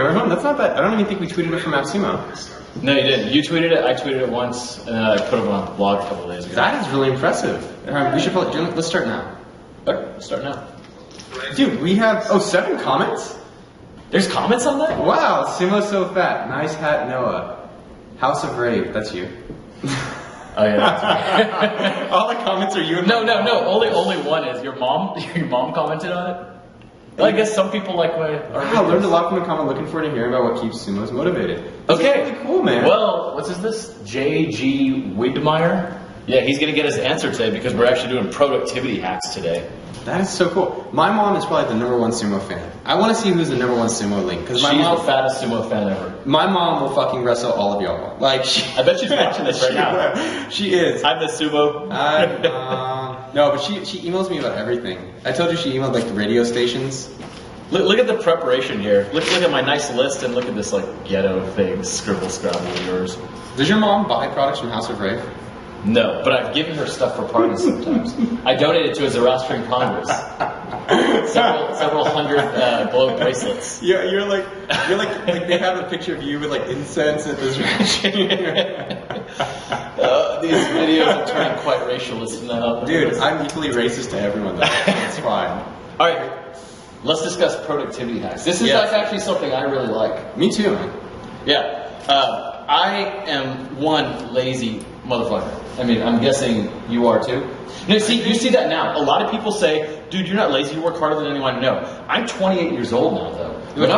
everyone. That's not bad. I don't even think we tweeted it from AppSumo. No, you didn't. You tweeted it. I tweeted it once, and then I put it on the blog a couple of days ago. That is really impressive. We should probably, let's start now. Okay, start now. Dude, we have 7 comments. There's comments on that? Wow, Sumo's so fat. Nice hat, Noah. House of Rave. That's you. Oh yeah, that's right. All the comments are you and No. Only one is your mom. Your mom commented on it. Well, I guess some people like my. Wow, learned a lot from the comment. Looking forward to hearing about what keeps Sumos motivated. Okay, this is really cool, man. Well, what's this? J.G. Widmeyer. Yeah, he's gonna get his answer today because we're actually doing productivity hacks today. That is so cool. My mom is probably the #1 sumo fan. I want to see who's the #1 sumo link because she's the fattest sumo fan ever. My mom will fucking wrestle all of y'all. Like, I bet she's watching this right now. She is. I'm the sumo. No, but she emails me about everything. I told you she emailed like the radio stations. Look at the preparation here. Look at my nice list and look at this like ghetto thing, scribble scrabble of yours. Does your mom buy products from House of Rave? No, but I've given her stuff for parties sometimes. I donated to a Zoroastrian Congress. Several hundred globe bracelets. Yeah, you're like they have a picture of you with like incense at this these videos are turning quite racialist now. Dude, I'm equally racist to everyone though. It's fine. All right, let's discuss productivity hacks. This is like actually something I really like. Me too, man. Yeah, I am one lazy motherfucker. I mean, I'm guessing you are too. No, see, you see that now. A lot of people say, "Dude, you're not lazy. You work harder than anyone I know." I'm 28 years old now, though. When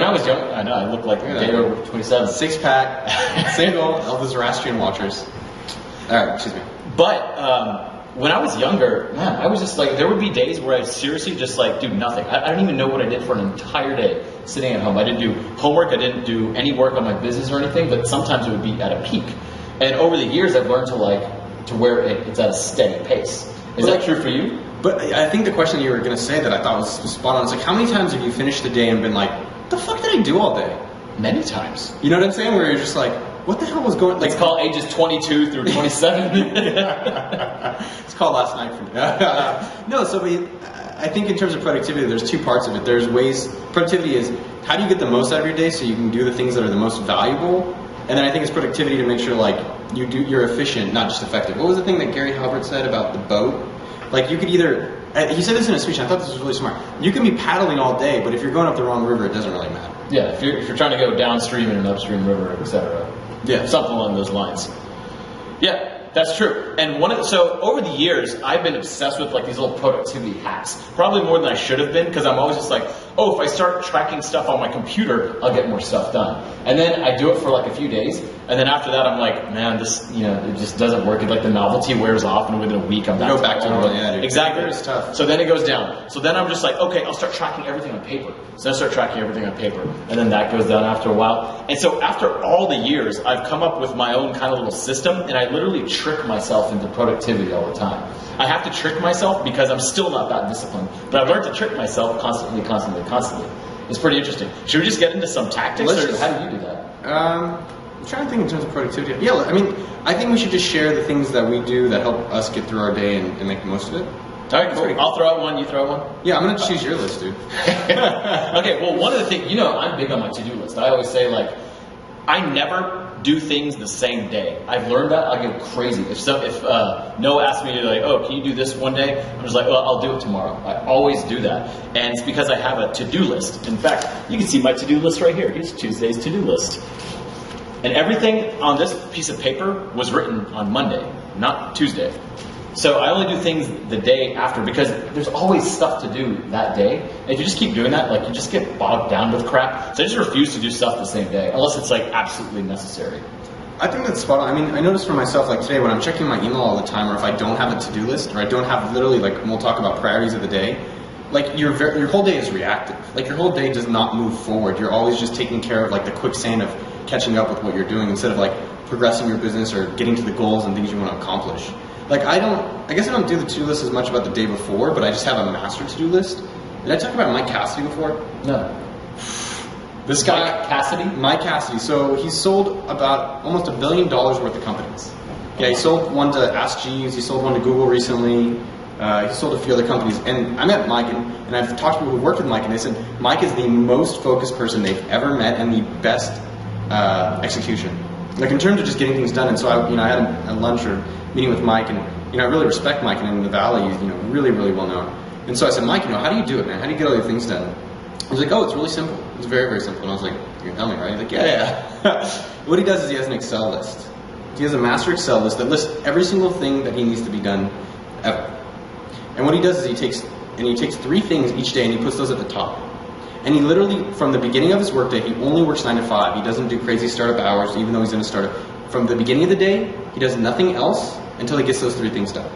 I was young, I know I look like a day over 27. 6-pack, single, all the Zoroastrian watchers. All right, excuse me. But when I was younger, man, I was just like, there would be days where I seriously just like do nothing. I don't even know what I did for an entire day sitting at home. I didn't do homework. I didn't do any work on my business or anything. But sometimes it would be at a peak. And over the years, I've learned to where it's at a steady pace. Is that true for you? But I think the question you were going to say that I thought was spot on is like, how many times have you finished the day and been like, the fuck did I do all day? Many times. You know what I'm saying? Where you're just like, what the hell was going on? Like, it's called ages 22 through 27. It's called last night for me. No, so I think in terms of productivity, there's 2 parts of it. There's ways, productivity is how do you get the most out of your day so you can do the things that are the most valuable? And then I think it's productivity to make sure like you're efficient, not just effective. What was the thing that Gary Halbert said about the boat? Like you could either, he said this in a speech, and I thought this was really smart. You can be paddling all day, but if you're going up the wrong river, it doesn't really matter. Yeah, if you're trying to go downstream in an upstream river, etc. Yeah. Something along those lines. Yeah. That's true. And so over the years, I've been obsessed with like these little productivity hacks. Probably more than I should have been because I'm always just like, oh, if I start tracking stuff on my computer, I'll get more stuff done. And then I do it for like a few days, and then after that, I'm like, man, this, it just doesn't work. Like the novelty wears off, and within a week, I'm back to normal. Yeah, dude. Exactly. It's tough. So then it goes down. So then I'm just like, okay, I'll start tracking everything on paper. So I start tracking everything on paper, and then that goes down after a while. And so after all the years, I've come up with my own kind of little system, and I literally trick myself into productivity all the time. I have to trick myself because I'm still not that disciplined, but I've learned to trick myself constantly. It's pretty interesting. Should we just get into some tactics, or how do you do that? I'm trying to think in terms of productivity. Yeah, I mean, I think we should just share the things that we do that help us get through our day and make the most of it. All right, cool. I'll throw out one, you throw out one? Yeah, I'm going to choose your list, dude. Okay, well, one of the things, I'm big on my to-do list. I always say, like, I never do things the same day. I've learned that. I'll go crazy. If Noah asks me to like, oh, can you do this one day? I'm just like, well, I'll do it tomorrow. I always do that. And it's because I have a to-do list. In fact, you can see my to-do list right here. Here's Tuesday's to-do list. And everything on this piece of paper was written on Monday, not Tuesday. So I only do things the day after because there's always stuff to do that day. And if you just keep doing that, like you just get bogged down with crap. So I just refuse to do stuff the same day unless it's like absolutely necessary. I think that's spot on. I mean, I notice for myself, like today when I'm checking my email all the time, or if I don't have a to-do list, or I don't have literally like, when we'll talk about priorities of the day, like your whole day is reactive. Like your whole day does not move forward. You're always just taking care of like the quicksand of catching up with what you're doing instead of like progressing your business or getting to the goals and things you want to accomplish. Like I guess I don't do the to-do list as much about the day before, but I just have a master to-do list. Did I talk about Mike Cassidy before? No. This guy, Mike Cassidy. So he sold about almost $1 billion worth of companies. Yeah, he sold one to Ask Jeeves, he sold one to Google recently. He sold a few other companies, and I met Mike, and I've talked to people who worked with Mike, and they said Mike is the most focused person they've ever met and the best execution. Like in terms of just getting things done. And so I had a lunch or meeting with Mike, and I really respect Mike, and in the Valley, he's really, really well known. And so I said, Mike, how do you do it, man? How do you get all your things done? He's like, oh, it's really simple. It's very, very simple. And I was like, you're telling me, right? He's like, yeah. What he does is he has an Excel list. He has a master Excel list that lists every single thing that he needs to be done ever. And what he does is he takes 3 things each day and he puts those at the top. And he literally, from the beginning of his workday, he only works 9 to 5. He doesn't do crazy startup hours, even though he's in a startup. From the beginning of the day, he does nothing else until he gets those 3 things done.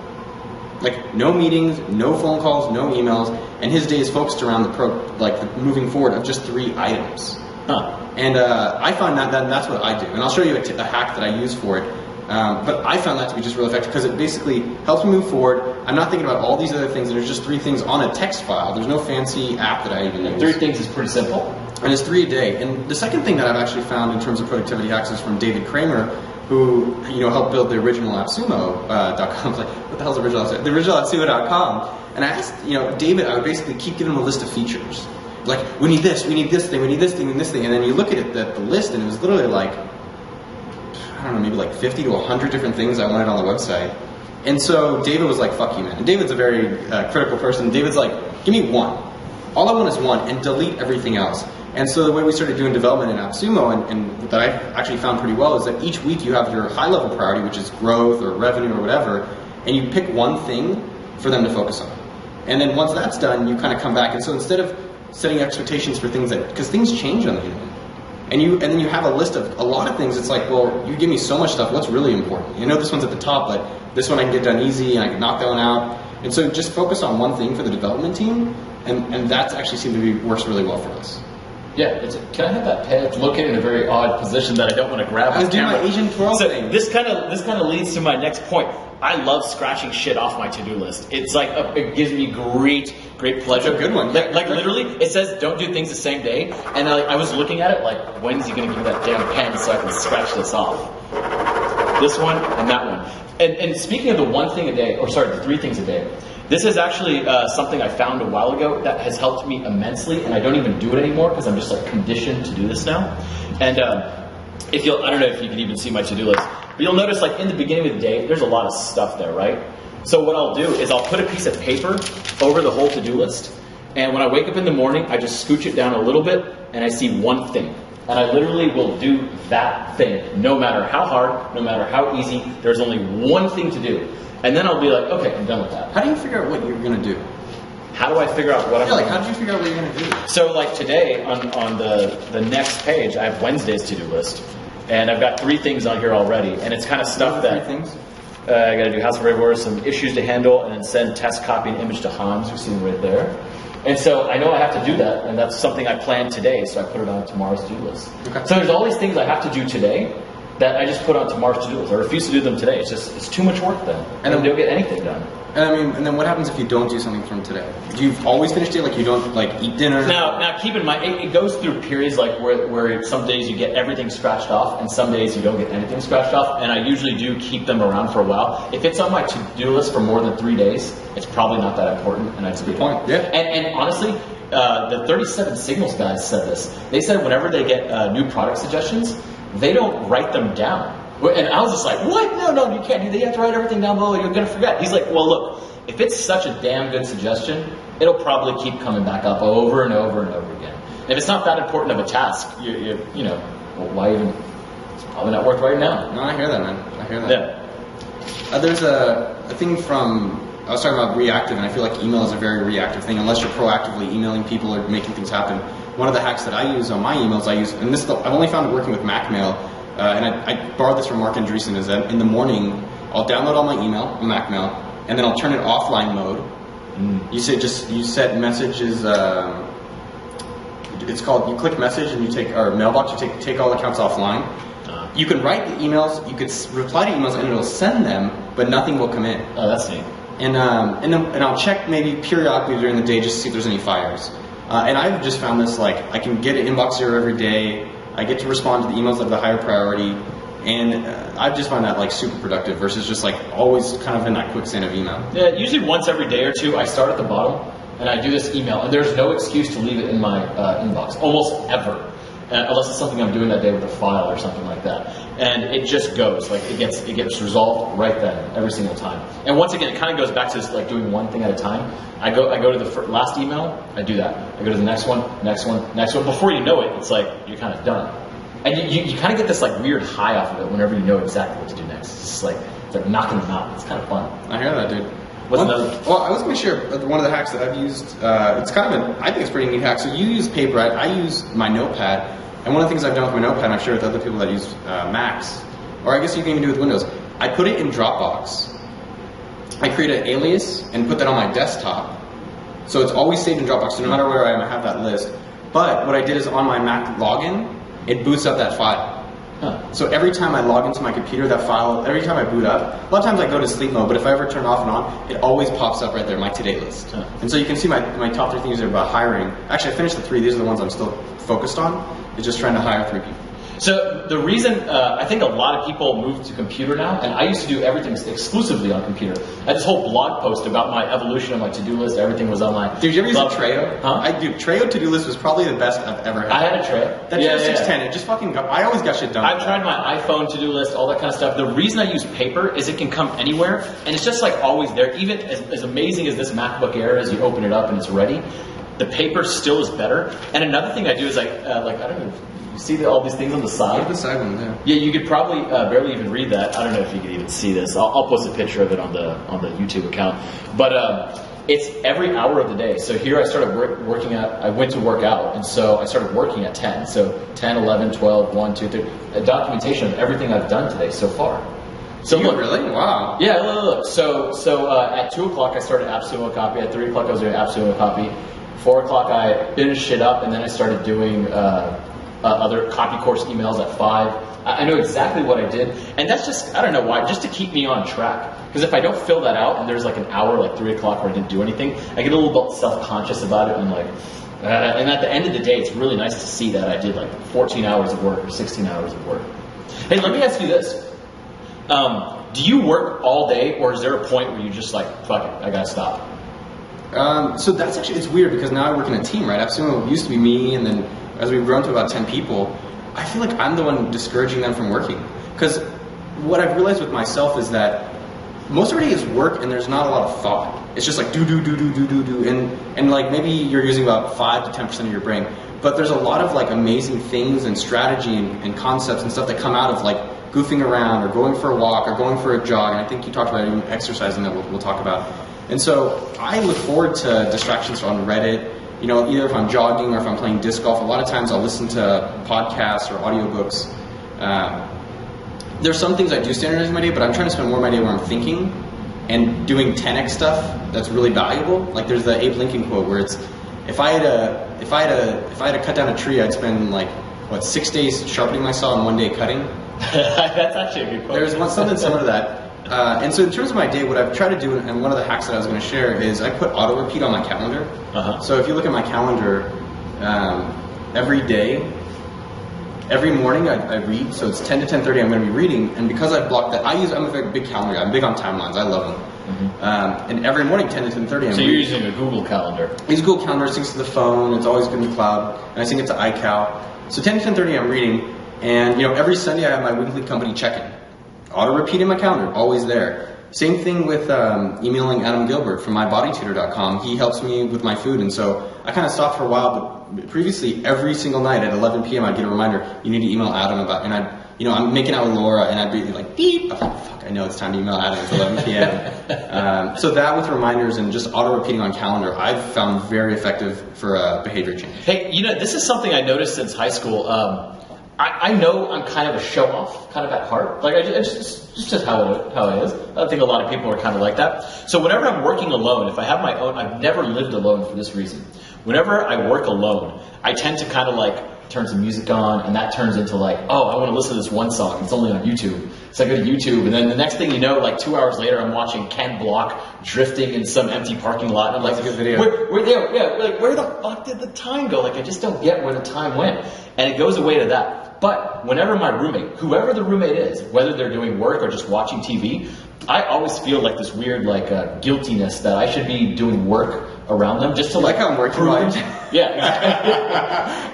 Like no meetings, no phone calls, no emails, and his day is focused around the moving forward of just 3 items. Huh. And I find that's what I do. And I'll show you a hack that I use for it. But I found that to be just really effective because it basically helps me move forward. I'm not thinking about all these other things, and there's just 3 things on a text file. There's no fancy app that I even use. 3 things is pretty simple. And it's 3 a day. And the second thing that I've actually found in terms of productivity hacks is from David Kramer, who helped build the original AppSumo.com. Like, what the hell's the original AppSumo? The original AppSumo.com. And I asked, David, I would basically keep giving him a list of features. Like, we need this thing, we need this thing, we need this thing. And then you look at it, the list, and it was literally like, I don't know, maybe like 50 to 100 different things I wanted on the website. And so David was like, fuck you, man. And David's a very critical person. David's like, give me 1. All I want is 1, and delete everything else. And so the way we started doing development in AppSumo, and that I actually found pretty well, is that each week you have your high-level priority, which is growth or revenue or whatever, and you pick 1 thing for them to focus on. And then once that's done, you kind of come back. And so instead of setting expectations for things because things change on the internet. And then you have a list of a lot of things. It's like, well, you give me so much stuff. What's really important? This one's at the top, but this one I can get done easy, and I can knock that one out. And so just focus on 1 thing for the development team, and that's actually seemed to be works really well for us. Yeah, can I have that pen? It's located in a very odd position that I don't want to grab. I was doing my Asian twirl thing. This kind of leads to my next point. I love scratching shit off my to-do list. It's like it gives me great pleasure. That's a good one. Like literally, it says don't do things the same day, and I was looking at it like, when's he gonna give me that damn pen so I can scratch this off? This one and that one. And speaking of the 1 thing a day, the 3 things a day. This is actually something I found a while ago that has helped me immensely, and I don't even do it anymore because I'm just like conditioned to do this now. And I don't know if you can even see my to-do list, but you'll notice like in the beginning of the day, there's a lot of stuff there, right? So what I'll do is I'll put a piece of paper over the whole to-do list, and when I wake up in the morning, I just scooch it down a little bit, and I see 1 thing. And I literally will do that thing, no matter how hard, no matter how easy. There's only 1 thing to do. And then I'll be like, okay, I'm done with that. How do you figure out what you're going to do? How do I figure out what I'm like, how did you figure out what you're going to do? So like today, on the next page, I have Wednesday's to-do list. And I've got 3 things on here already. And it's kind of stuff that... 3 things? I got to do House of Brave Warriors, some issues to handle, and then send test copy and image to Hans, who's seen right there. And so I know I have to do that, and that's something I planned today, so I put it on tomorrow's to-do list. Okay. So there's all these things I have to do today that I just put on tomorrow's to-do list. I refuse to do them today. It's too much work then. And then don't get anything done. And then what happens if you don't do something from today? Do you always finish it? Like you don't eat dinner? Now keep in mind, it goes through periods like where some days you get everything scratched off, and some days you don't get anything scratched off. And I usually do keep them around for a while. If it's on my to-do list for more than 3 days, it's probably not that important, and that's a good point. Yeah. And honestly, the 37 Signals guys said this. They said whenever they get new product suggestions, they don't write them down. And I was just like, what? No, you can't do that. You have to write everything down below. You're going to forget. He's like, well, look, if it's such a damn good suggestion, it'll probably keep coming back up over and over and over again. If it's not that important of a task, well, why even? It's probably not worth writing down. No, I hear that, man. I hear that. Yeah. There's a thing from, I was talking about reactive, and I feel like email is a very reactive thing, unless you're proactively emailing people or making things happen. One of the hacks that I use on my emails, and I've only found it working with MacMail, and I borrowed this from Mark Andreessen, is that in the morning, I'll download all my email on MacMail, and then I'll turn it offline mode. You set messages, it's called, you click message and you take, or mailbox, you take all accounts offline. You can write the emails, you could reply to emails and it'll send them, but nothing will come in. Oh, that's neat. And I'll check maybe periodically during the day just to see if there's any fires. And I've just found this, like, I can get an inbox zero every day. I get to respond to the emails that have a higher priority. And I just find that like super productive versus just like always kind of in that quicksand of email. Yeah, usually once every day or two, I start at the bottom and I do this email, and there's no excuse to leave it in my inbox, almost ever. Unless it's something I'm doing that day with a file or something like that. And it just goes, like it gets resolved right then, every single time. And once again, it kind of goes back to this, like doing one thing at a time. I go to the last email, I do that. I go to the next one. Before you know it, it's like you're kind of done. And you kind of get this like weird high off of it whenever you know exactly what to do next. It's like knocking them out. It's kind of fun. I hear that, dude. What's another? Well, I was going to share one of the hacks that I've used. It's kind of I think it's a pretty neat hack. So you use paper. I use my notepad. And one of the things I've done with my notepad, and I've shared with other people that use Macs, or I guess you can even do it with Windows, I put it in Dropbox. I create an alias and put that on my desktop. So it's always saved in Dropbox, so no matter where I am, I have that list. But what I did is on my Mac login, it boots up that file. Huh. So every time I log into my computer, that file, every time I boot up, a lot of times I go to sleep mode, but if I ever turn it off and on, it always pops up right there, my to-do list. Huh. And so you can see my top 3 things there about hiring. Actually, I finished the 3. These are the ones I'm still focused on. Is just trying to hire 3 people. So the reason I think a lot of people move to computer now, and I used to do everything exclusively on computer. I had this whole blog post about my evolution of my to-do list. Everything was on my. Did you ever use a Trello? Huh? Trello to-do list was probably the best I've ever had. I had a Trello. That 610. It just fucking. I always got shit done. I've tried my iPhone to-do list, all that kind of stuff. The reason I use paper is it can come anywhere, and it's just like always there. Even as amazing as this MacBook Air is, you open it up and it's ready. The paper still is better. And another thing I do is I don't know. You see all these things on the side? The side one, yeah. Yeah, you could probably barely even read that. I don't know if you can even see this. I'll post a picture of it on the YouTube account. But it's every hour of the day. So here I started working out. I went to work out, and so I started working at 10. So 10, 11, 12, 1, 2, 3. A documentation of everything I've done today so far. So look, really? Wow. Yeah, look. So at 2 o'clock I started AppSumo copy. At 3 o'clock I was doing AppSumo copy. 4 o'clock I finished it up, and then I started doing other copy course emails at 5. I know exactly what I did, and that's just, I don't know why, just to keep me on track. Because if I don't fill that out and there's like an hour, like 3 o'clock where I didn't do anything, I get a little bit self-conscious about it, and I'm like, and at the end of the day, it's really nice to see that I did like 14 hours of work or 16 hours of work. Hey, let me ask you this. Do you work all day, or is there a point where you just like, fuck it, I gotta stop? So that's actually, it's weird because now I work in a team, right? AppSumo used to be me, and then as we've grown to about 10 people, I feel like I'm the one discouraging them from working. Because what I've realized with myself is that most of our day is work and there's not a lot of thought. It's just like do, and like maybe you're using about 5 to 10% of your brain. But there's a lot of like amazing things and strategy and concepts and stuff that come out of like goofing around or going for a walk or going for a jog. And I think you talked about even exercising that we'll talk about. And so I look forward to distractions on Reddit. You know, either if I'm jogging or if I'm playing disc golf, a lot of times I'll listen to podcasts or audiobooks. There's some things I do standardize in my day, but I'm trying to spend more of my day where I'm thinking and doing 10x stuff that's really valuable. Like there's the Abe Lincoln quote where it's, if I had to cut down a tree, I'd spend like 6 days sharpening my saw and 1 day cutting. That's actually a good quote. There's something similar to that. And so in terms of my day, what I've tried to do, and one of the hacks that I was going to share, is I put auto repeat on my calendar. So if you look at my calendar, every day, every morning I read, so it's 10 to 10:30 I'm going to be reading, and because I've blocked that, I'm a very big calendar guy. I'm big on timelines. I love them. And every morning, 10 to 10:30 I'm reading. So you're using a Google Calendar. I use Google Calendar, it syncs to the phone, it's always good in the cloud, and I sync it to iCal. So 10 to 10:30 I'm reading, and you know, every Sunday I have my weekly company check-in. Auto repeat in my calendar, always there. Same thing with emailing Adam Gilbert from mybodytutor.com. He helps me with my food, and so I kind of stopped for a while, but previously every single night at 11 p.m. I'd get a reminder, you need to email Adam about, and I'm making out with Laura, and I'd be like, beep, oh, fuck, I know it's time to email Adam, it's 11 p.m. So that with reminders and just auto repeating on calendar, I've found very effective for behavior change. Hey, you know, this is something I noticed since high school. I know I'm kind of a show-off, kind of at heart. Like, it's just how it is. I think a lot of people are kind of like that. So whenever I'm working alone, if I have my own, I've never lived alone for this reason. Whenever I work alone, I tend to kind of like turn some music on, and that turns into like, oh, I want to listen to this one song. It's only on YouTube. So I go to YouTube, and then the next thing you know, like 2 hours later, I'm watching Ken Block drifting in some empty parking lot. And I'm like, that's a good video. Where the fuck did the time go? Like, I just don't get where the time went. And it goes away to that. But whenever my roommate, whoever the roommate is, whether they're doing work or just watching TV, I always feel like this weird guiltiness that I should be doing work around them just to like how I'm working prove. Yeah,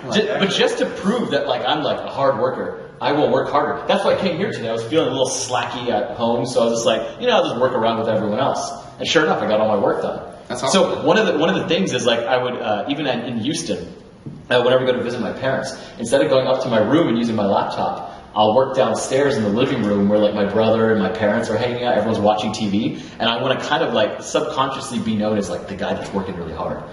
exactly. But just to prove that I'm a hard worker, I will work harder. That's why I came here today. I was feeling a little slacky at home, so I was just like, I'll just work around with everyone else. And sure enough, I got all my work done. That's awesome. So one of the things is I would even in Houston, whenever I go to visit my parents, instead of going up to my room and using my laptop, I'll work downstairs in the living room where my brother and my parents are hanging out, everyone's watching TV, and I want to kind of subconsciously be known as the guy that's working really hard,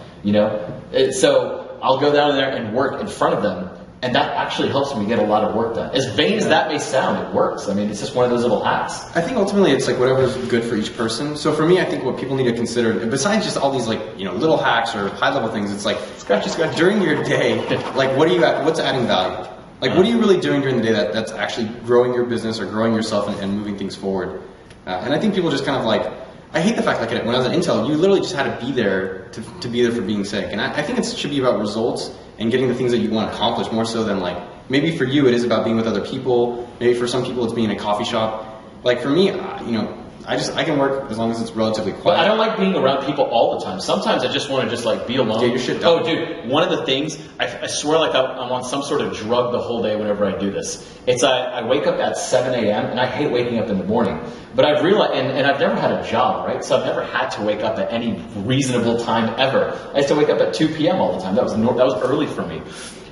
So I'll go down there and work in front of them, and that actually helps me get a lot of work done. As vain as that may sound, it works. I mean, it's just one of those little hacks. I think ultimately it's whatever's good for each person. So for me, I think what people need to consider, besides just all these little hacks or high level things, it's scratchy. During your day, what's adding value? What are you really doing during the day that's actually growing your business or growing yourself and moving things forward? And I think people just kind of I hate the fact when I was at Intel, you literally just had to be there to be there for being sake. And I think it should be about results and getting the things that you want to accomplish more so than maybe for you it is about being with other people. Maybe for some people it's being in a coffee shop. For me, I can work as long as it's relatively quiet. But I don't like being around people all the time. Sometimes I just want to be alone. Get your shit done. Oh, dude, one of the things, I swear I'm on some sort of drug the whole day whenever I do this. It's I wake up at 7 a.m. and I hate waking up in the morning. But I've realized, and I've never had a job, right? So I've never had to wake up at any reasonable time ever. I used to wake up at 2 p.m. all the time. That was early for me.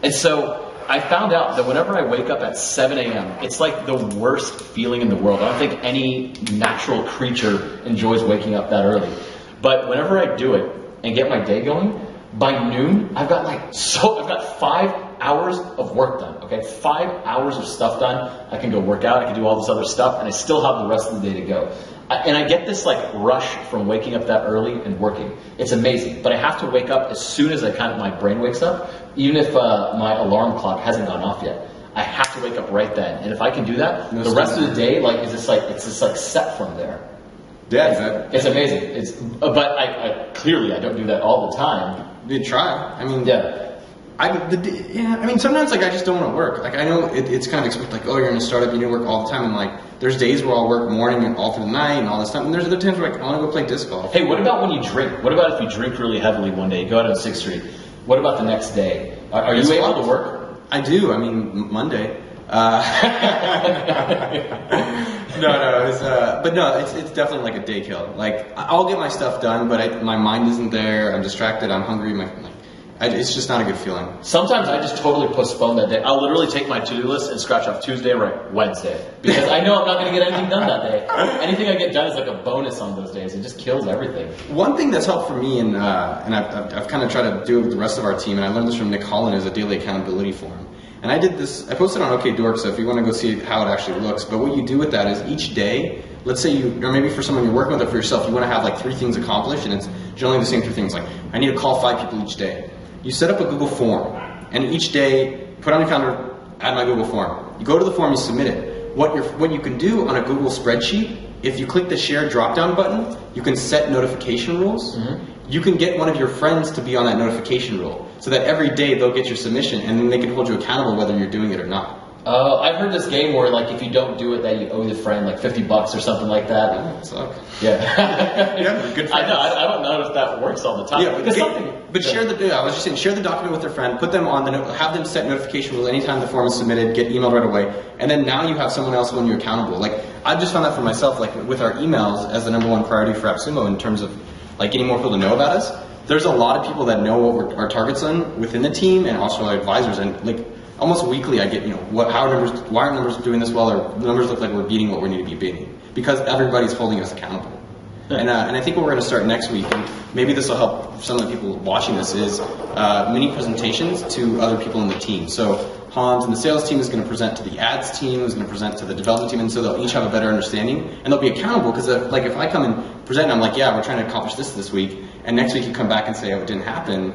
And so I found out that whenever I wake up at 7 a.m., it's the worst feeling in the world. I don't think any natural creature enjoys waking up that early. But whenever I do it and get my day going, by noon, I've got 5 hours of work done, okay? 5 hours of stuff done. I can go work out, I can do all this other stuff, and I still have the rest of the day to go. And I get this rush from waking up that early and working. It's amazing. But I have to wake up as soon as my brain wakes up, even if my alarm clock hasn't gone off yet. I have to wake up right then. And if I can do that, the rest of the day it's just set from there. Yeah, exactly. It's amazing. But I clearly I don't do that all the time. You try. I mean, yeah. Sometimes I just don't want to work. I know it's kind of expected, you're in a startup, you need to work all the time, and there's days where I'll work morning and all through the night and all this stuff, and there's other times where I want to go play disc golf. Hey, what about when you drink? What about if you drink really heavily one day, you go out on 6th Street? What about the next day? Are you able to work? I do. Monday. It's definitely a day kill. I'll get my stuff done, but my mind isn't there. I'm distracted. I'm hungry. It's just not a good feeling. Sometimes I just totally postpone that day. I'll literally take my to-do list and scratch off Tuesday or Wednesday because I know I'm not going to get anything done that day. Anything I get done is a bonus on those days. It just kills everything. One thing that's helped for me, and I've kind of tried to do it with the rest of our team, and I learned this from Nick Holland, is a daily accountability forum. And I did this, I posted on OkDork, so if you want to go see how it actually looks, but what you do with that is each day, let's say or maybe for someone you're working with or for yourself, you want to have 3 things accomplished, and it's generally the same 3 things. I need to call 5 people each day. You set up a Google form, and each day, put on your calendar, add my Google form. You go to the form, you submit it. What you can do on a Google spreadsheet, if you click the share drop-down button, you can set notification rules. Mm-hmm. You can get one of your friends to be on that notification rule, so that every day they'll get your submission, and then they can hold you accountable whether you're doing it or not. I've heard this game where if you don't do it, that you owe the friend $50 or something like that. That sucks. Yeah. Yeah, good friends. I know. I don't know if that works all the time. Yeah, I was just saying, share the document with their friend, put them on have them set notification rule anytime the form is submitted, get emailed right away, and then now you have someone else when you're accountable. I've just found that for myself, with our emails as the #1 priority for AppSumo in terms of getting more people to know about us. There's a lot of people that know what our targets are within the team and also our advisors, and almost weekly I get, why are numbers doing this well, or the numbers look like we're beating what we need to be beating, because everybody's holding us accountable. Yeah. And I think what we're going to start next week, and maybe this will help some of the people watching this, is mini presentations to other people in the team. So Hans and the sales team is going to present to the ads team, is going to present to the development team, and so they'll each have a better understanding, and they'll be accountable, because if I come and present and I'm we're trying to accomplish this week, and next week you come back and say, it didn't happen,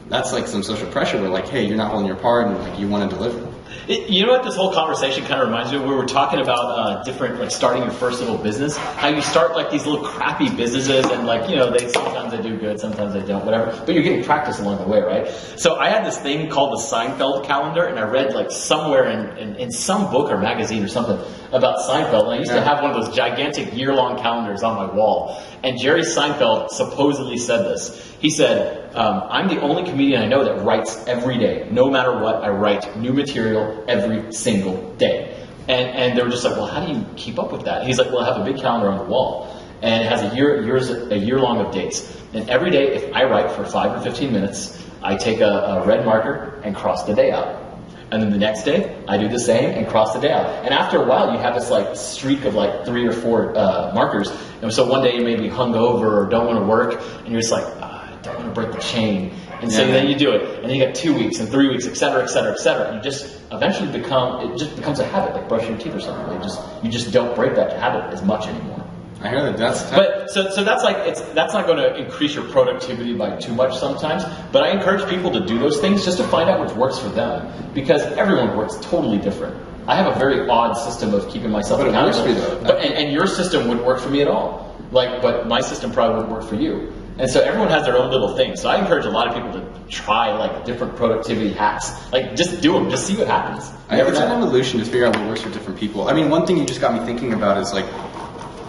that's some social pressure where hey, you're not holding your part, and you want to deliver. You know what this whole conversation kind of reminds me of? We were talking about different, like starting your first little business. How you start like these little crappy businesses and like, you know, sometimes they do good, sometimes they don't, whatever. But you're getting practice along the way, right? So I had this thing called the Seinfeld calendar, and I read like somewhere in some book or magazine or something about Seinfeld. And I used to have one of those gigantic year-long calendars on my wall. And Jerry Seinfeld supposedly said this. He said, I'm the only comedian I know that writes every day. No matter what, I write new material every single day. And they were just like, well, how do you keep up with that? He's like, well, I have a big calendar on the wall. And it has a year long of dates. And every day, if I write for 5 or 15 minutes, I take a red marker and cross the day out. And then the next day, I do the same and cross the day out. And after a while, you have this like streak of like 3 or 4 markers. And so one day you may be hungover or don't want to work, and you're just like, I don't want to break the chain. And so then you do it, and then you get 2 weeks and 3 weeks, et cetera, et cetera, et cetera. And you just eventually it just becomes a habit, like brushing your teeth or something. You just don't break that habit as much anymore. I hear that. But so that's like that's not going to increase your productivity by too much sometimes. But I encourage people to do those things just to find out what works for them, because everyone works totally different. I have a very odd system of keeping myself accountable. And your system wouldn't work for me at all. But my system probably wouldn't work for you. And so everyone has their own little thing. So I encourage a lot of people to try like different productivity hacks. Like just do them, just see what happens. It's an evolution to figure out what works for different people. I mean, one thing you just got me thinking about is like,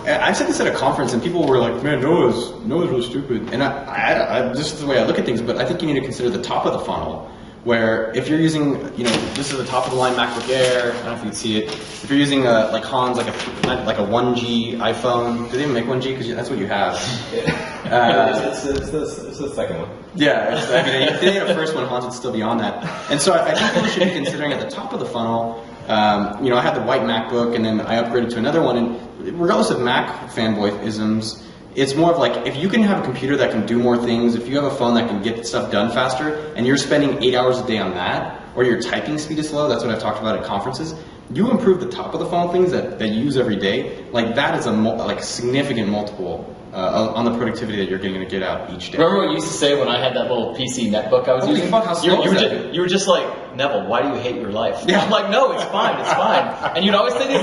I said this at a conference and people were like, man, Noah's really stupid. And I this is the way I look at things, but I think you need to consider the top of the funnel, where if you're using, you know, this is the top of the line MacBook Air, I don't know if you can see it. If you're using like Hans, like a 1G iPhone, do they even make 1G? Because that's what you have. It's the second one. Yeah, I mean, if they had a first one, Hans would still be on that. And so I think people should be considering at the top of the funnel. You know, I had the white MacBook, and then I upgraded to another one. And regardless of Mac fanboy-isms, it's more of like, if you can have a computer that can do more things, if you have a phone that can get stuff done faster, and you're spending 8 hours a day on that, or your typing speed is slow, that's what I've talked about at conferences, you improve the top of the funnel things that you use every day, like that is a significant multiple on the productivity that you're going to get out each day. Remember what you used to say when I had that little PC netbook I was using? Fuck, how slow you were just like, Neville, why do you hate your life? Yeah. I'm like, no, it's fine. And you'd always say these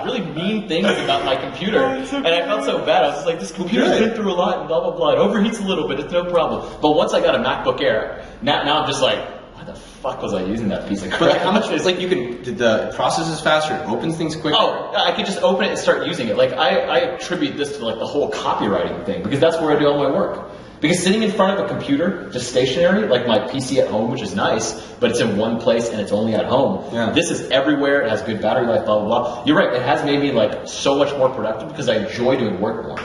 really mean things about my computer. And I felt so bad. I was just like, this computer's been through a lot and blah, blah, blah. It overheats a little bit. It's no problem. But once I got a MacBook Air, now I'm just like, why the fuck was I using that piece of crap? But like, how much is like the process is faster, it opens things quicker? Oh, I could just open it and start using it. Like I attribute this to like the whole copywriting thing, because that's where I do all my work. Because sitting in front of a computer, just stationary, like my PC at home, which is nice, but it's in one place and it's only at home. Yeah. This is everywhere, it has good battery life, blah, blah, blah. You're right, it has made me like so much more productive because I enjoy doing work more.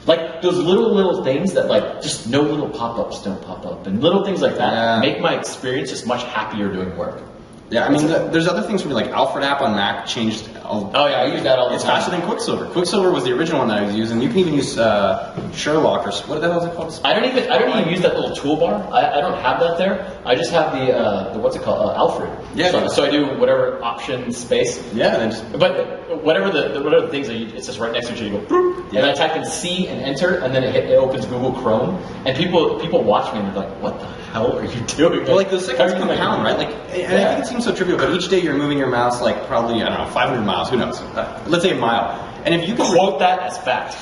Like those little things that like just no little pop-ups don't pop up, and little things like that make my experience just much happier doing work. Yeah, I mean, there's other things for me, like Alfred app on Mac changed. Oh yeah, I use that all the time. It's faster than Quicksilver. Quicksilver was the original one that I was using. You can even use Sherlock, or what the hell is it called? I don't even use that little toolbar. I don't have that there. I just have the what's it called, Alfred. Yeah. So I do whatever option space. Yeah. But whatever the things it's just right next to each other. You go, boop, and I type in C and enter, and then it opens Google Chrome. And people watch me and they're like, what the hell are you doing? Well, like those seconds compound, right? Like, and I think it seems so trivial, but each day you're moving your mouse like probably, I don't know, 500 miles. Who knows? Let's say a mile. And if you can quote that as fact.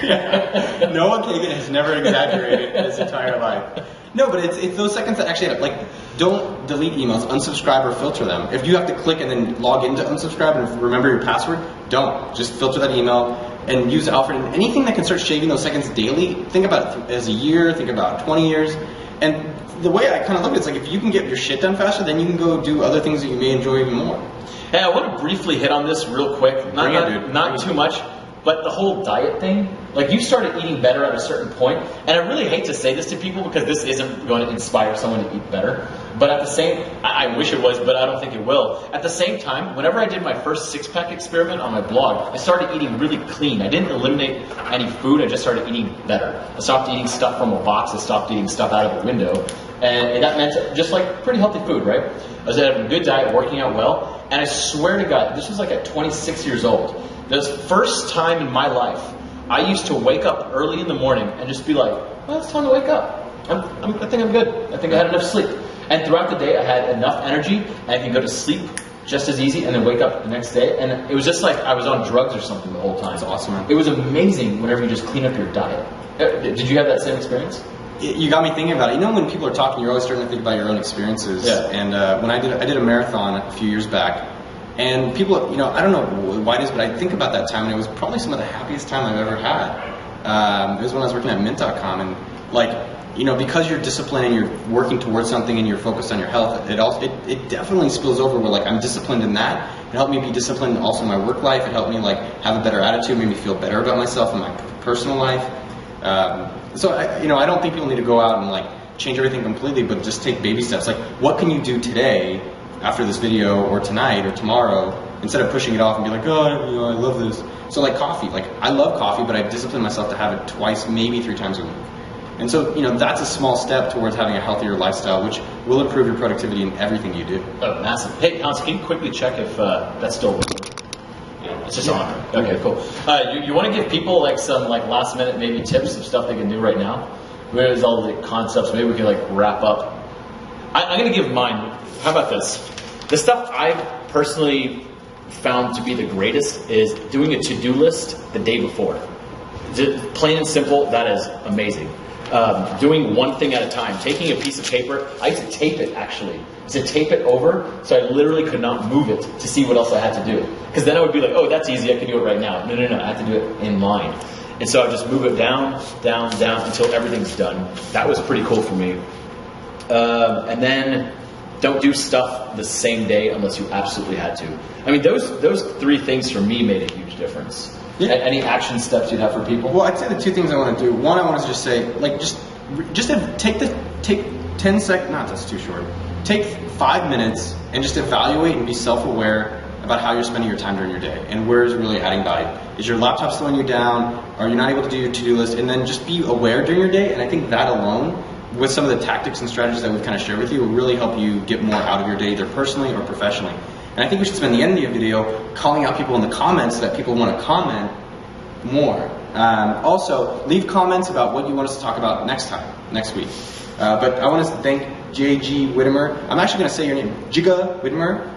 Noah Kagan has never exaggerated in his entire life. No, but it's those seconds that actually add up. Like, don't delete emails, unsubscribe or filter them. If you have to click and then log in to unsubscribe and remember your password, don't. Just filter that email and use Alfred. And anything that can start shaving those seconds daily, think about it as a year, think about 20 years. And the way I kind of look at it is like, if you can get your shit done faster, then you can go do other things that you may enjoy even more. Hey, I want to briefly hit on this real quick. Not too much, but the whole diet thing. Like, you started eating better at a certain point, and I really hate to say this to people because this isn't going to inspire someone to eat better. But at the same, I wish it was, but I don't think it will. At the same time, whenever I did my first six-pack experiment on my blog, I started eating really clean. I didn't eliminate any food, I just started eating better. I stopped eating stuff from a box, I stopped eating stuff out of the window. And that meant just like pretty healthy food, right? I was having a good diet, working out well, and I swear to God, this was like at 26 years old. This first time in my life, I used to wake up early in the morning and just be like, well, it's time to wake up. I think I'm good. I think I had enough sleep. And throughout the day, I had enough energy, and I could go to sleep just as easy, and then wake up the next day. And it was just like I was on drugs or something the whole time. That's awesome, man. It was amazing whenever you just clean up your diet. Did you have that same experience? You got me thinking about it. You know, when people are talking, you're always starting to think about your own experiences. Yeah. And when I did a marathon a few years back, and people, you know, I don't know why it is, but I think about that time, and it was probably some of the happiest time I've ever had. It was when I was working at Mint.com, and like, you know, because you're disciplined and you're working towards something and you're focused on your health, it definitely spills over where like I'm disciplined in that. It helped me be disciplined also in my work life. It helped me like have a better attitude, made me feel better about myself in my personal life. So I don't think people need to go out and like change everything completely, but just take baby steps. Like, what can you do today after this video, or tonight, or tomorrow, instead of pushing it off and be like, oh, you know, I love this. So like coffee, like I love coffee, but I discipline myself to have it twice, maybe 3 times a week. And so, you know, that's a small step towards having a healthier lifestyle, which will improve your productivity in everything you do. Oh, massive. Hey, Hans, can you quickly check if that's still working? Yeah, it's just on. Okay, cool. You want to give people like some like last minute maybe tips of stuff they can do right now? Where's all the concepts? Maybe we can like wrap up. I'm going to give mine. How about this? The stuff I've personally found to be the greatest is doing a to-do list the day before. Plain and simple, that is amazing. Doing one thing at a time, taking a piece of paper. I used to tape it actually. I used to tape it over so I literally could not move it to see what else I had to do. Because then I would be like, oh, that's easy, I can do it right now. No, I have to do it in line. And so I would just move it down, down, down until everything's done. That was pretty cool for me. And then don't do stuff the same day unless you absolutely had to. I mean, those 3 things for me made a huge difference. Yeah. Any action steps you'd have for people? Well, I'd say the 2 things I want to do. One, I want to just say, like, just take 10 seconds. Not that's too short. Take 5 minutes and just evaluate and be self-aware about how you're spending your time during your day and where is really adding value. Is your laptop slowing you down? Are you not able to do your to-do list? And then just be aware during your day. And I think that alone, with some of the tactics and strategies that we've kind of shared with you, will really help you get more out of your day, either personally or professionally. And I think we should spend the end of the video calling out people in the comments so that people want to comment more. Also, leave comments about what you want us to talk about next week. But I want us to thank J.G. Whittemer. I'm actually going to say your name, Jiga Whittemer.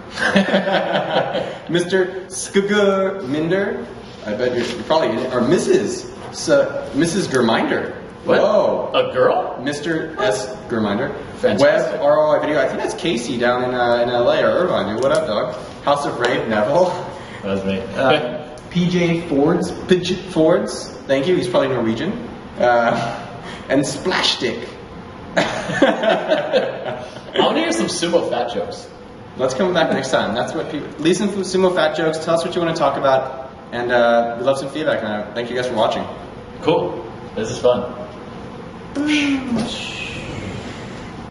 Mr. Skugger Minder. I bet you're probably, or Mrs. Germinder. What? Whoa. A girl? Mr. S. Germinder. Fantastic. Web ROI video. I think that's Casey down in LA or Irvine. What up, dog? House of Brave Neville. That was me. PJ Fords. Thank you. He's probably Norwegian. And Splash Stick. I want to hear some sumo fat jokes. Let's come back next time. That's what people. Leave some sumo fat jokes. Tell us what you want to talk about, and we love some feedback. And thank you guys for watching. Cool. This is fun.